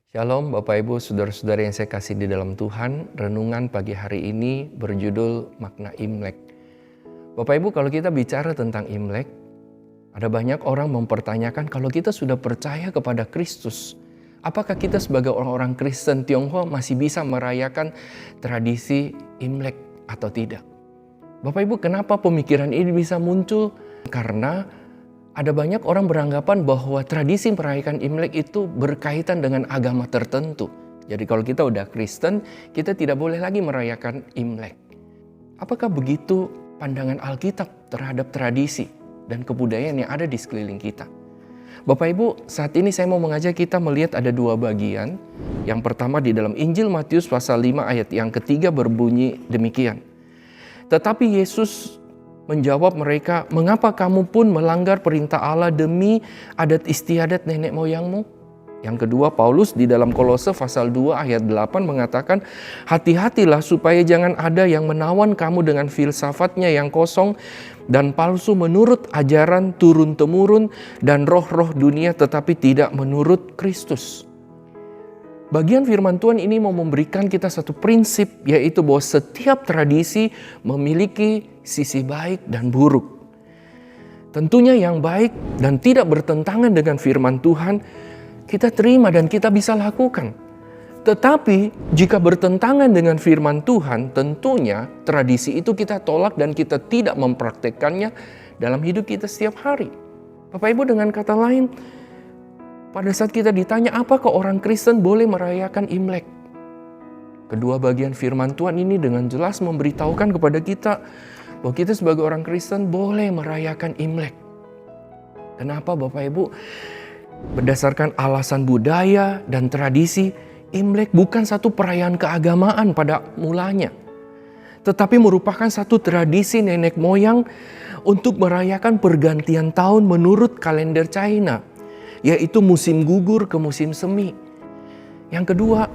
Shalom Bapak Ibu, Saudara-saudara yang saya kasih di dalam Tuhan. Renungan pagi hari ini berjudul Makna Imlek. Bapak Ibu, kalau kita bicara tentang Imlek, ada banyak orang mempertanyakan kalau kita sudah percaya kepada Kristus, apakah kita sebagai orang-orang Kristen Tionghoa masih bisa merayakan tradisi Imlek atau tidak? Bapak Ibu, kenapa pemikiran ini bisa muncul? Karena ada banyak orang beranggapan bahwa tradisi merayakan Imlek itu berkaitan dengan agama tertentu. Jadi kalau kita udah Kristen, kita tidak boleh lagi merayakan Imlek. Apakah begitu pandangan Alkitab terhadap tradisi dan kebudayaan yang ada di sekeliling kita? Bapak Ibu, saat ini saya mau mengajak kita melihat ada dua bagian. Yang pertama di dalam Injil Matius pasal 5 ayat yang ketiga berbunyi demikian. Tetapi Yesus menjawab mereka, "Mengapa kamu pun melanggar perintah Allah demi adat istiadat nenek moyangmu?" Yang kedua, Paulus di dalam Kolose pasal 2 ayat 8 mengatakan, "Hati-hatilah supaya jangan ada yang menawan kamu dengan filsafatnya yang kosong dan palsu menurut ajaran turun-temurun dan roh-roh dunia tetapi tidak menurut Kristus." Bagian firman Tuhan ini mau memberikan kita satu prinsip, yaitu bahwa setiap tradisi memiliki sisi baik dan buruk. Tentunya yang baik dan tidak bertentangan dengan firman Tuhan, kita terima dan kita bisa lakukan. Tetapi jika bertentangan dengan firman Tuhan, tentunya tradisi itu kita tolak dan kita tidak mempraktekkannya dalam hidup kita setiap hari. Bapak Ibu, dengan kata lain, pada saat kita ditanya apakah orang Kristen boleh merayakan Imlek, kedua bagian firman Tuhan ini dengan jelas memberitahukan kepada kita bahwa kita sebagai orang Kristen boleh merayakan Imlek. Kenapa Bapak Ibu? Berdasarkan alasan budaya dan tradisi, Imlek bukan satu perayaan keagamaan pada mulanya, tetapi merupakan satu tradisi nenek moyang untuk merayakan pergantian tahun menurut kalender China, yaitu musim gugur ke musim semi. Yang kedua,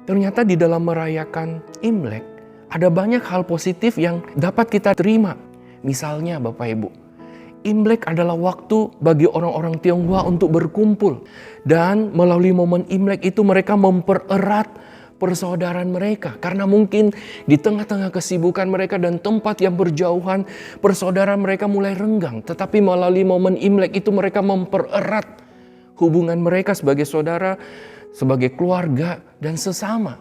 ternyata di dalam merayakan Imlek ada banyak hal positif yang dapat kita terima. Misalnya Bapak Ibu, Imlek adalah waktu bagi orang-orang Tionghoa untuk berkumpul. Dan melalui momen Imlek itu mereka mempererat persaudaraan mereka. Karena mungkin di tengah-tengah kesibukan mereka dan tempat yang berjauhan, persaudaraan mereka mulai renggang. Tetapi melalui momen Imlek itu mereka mempererat hubungan mereka sebagai saudara, sebagai keluarga dan sesama.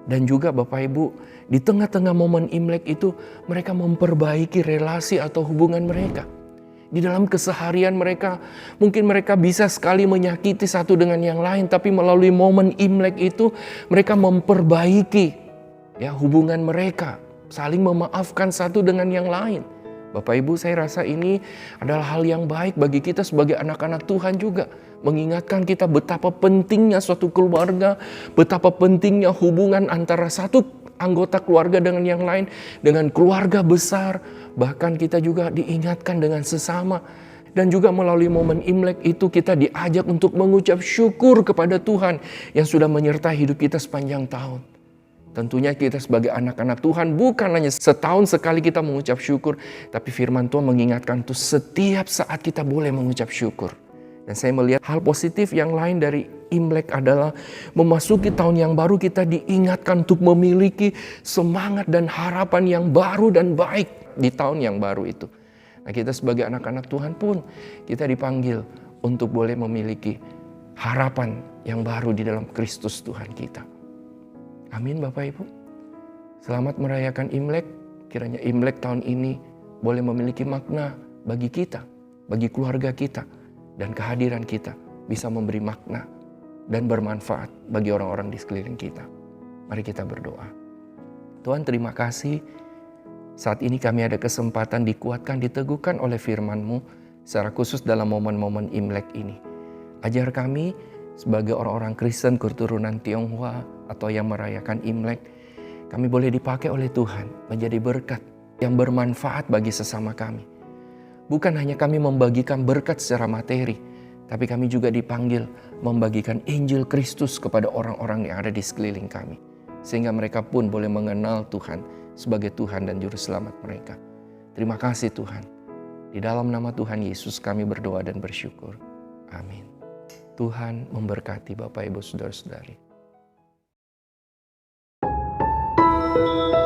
Dan juga Bapak Ibu, di tengah-tengah momen Imlek itu mereka memperbaiki relasi atau hubungan mereka. Di dalam keseharian mereka, mungkin mereka bisa sekali menyakiti satu dengan yang lain, tapi melalui momen Imlek itu mereka memperbaiki hubungan mereka, saling memaafkan satu dengan yang lain. Bapak Ibu, saya rasa ini adalah hal yang baik bagi kita sebagai anak-anak Tuhan juga. Mengingatkan kita betapa pentingnya suatu keluarga, betapa pentingnya hubungan antara satu anggota keluarga dengan yang lain, dengan keluarga besar. Bahkan kita juga diingatkan dengan sesama. Dan juga melalui momen Imlek itu kita diajak untuk mengucap syukur kepada Tuhan yang sudah menyertai hidup kita sepanjang tahun. Tentunya kita sebagai anak-anak Tuhan bukan hanya setahun sekali kita mengucap syukur, tapi firman Tuhan mengingatkan itu setiap saat kita boleh mengucap syukur. Dan saya melihat hal positif yang lain dari Imlek adalah memasuki tahun yang baru kita diingatkan untuk memiliki semangat dan harapan yang baru dan baik di tahun yang baru itu. Nah, kita sebagai anak-anak Tuhan pun kita dipanggil untuk boleh memiliki harapan yang baru di dalam Kristus Tuhan kita. Amin Bapak Ibu. Selamat merayakan Imlek. Kiranya Imlek tahun ini boleh memiliki makna bagi kita, bagi keluarga kita, dan kehadiran kita bisa memberi makna dan bermanfaat bagi orang-orang di sekeliling kita. Mari kita berdoa. Tuhan, terima kasih. Saat ini kami ada kesempatan dikuatkan, diteguhkan oleh firman-Mu secara khusus dalam momen-momen Imlek ini. Ajar kami sebagai orang-orang Kristen keturunan Tionghoa atau yang merayakan Imlek, kami boleh dipakai oleh Tuhan menjadi berkat yang bermanfaat bagi sesama kami. Bukan hanya kami membagikan berkat secara materi, tapi kami juga dipanggil membagikan Injil Kristus kepada orang-orang yang ada di sekeliling kami. Sehingga mereka pun boleh mengenal Tuhan sebagai Tuhan dan Juru Selamat mereka. Terima kasih Tuhan. Di dalam nama Tuhan Yesus kami berdoa dan bersyukur. Amin. Tuhan memberkati Bapak Ibu Saudara-saudari. Tuhan.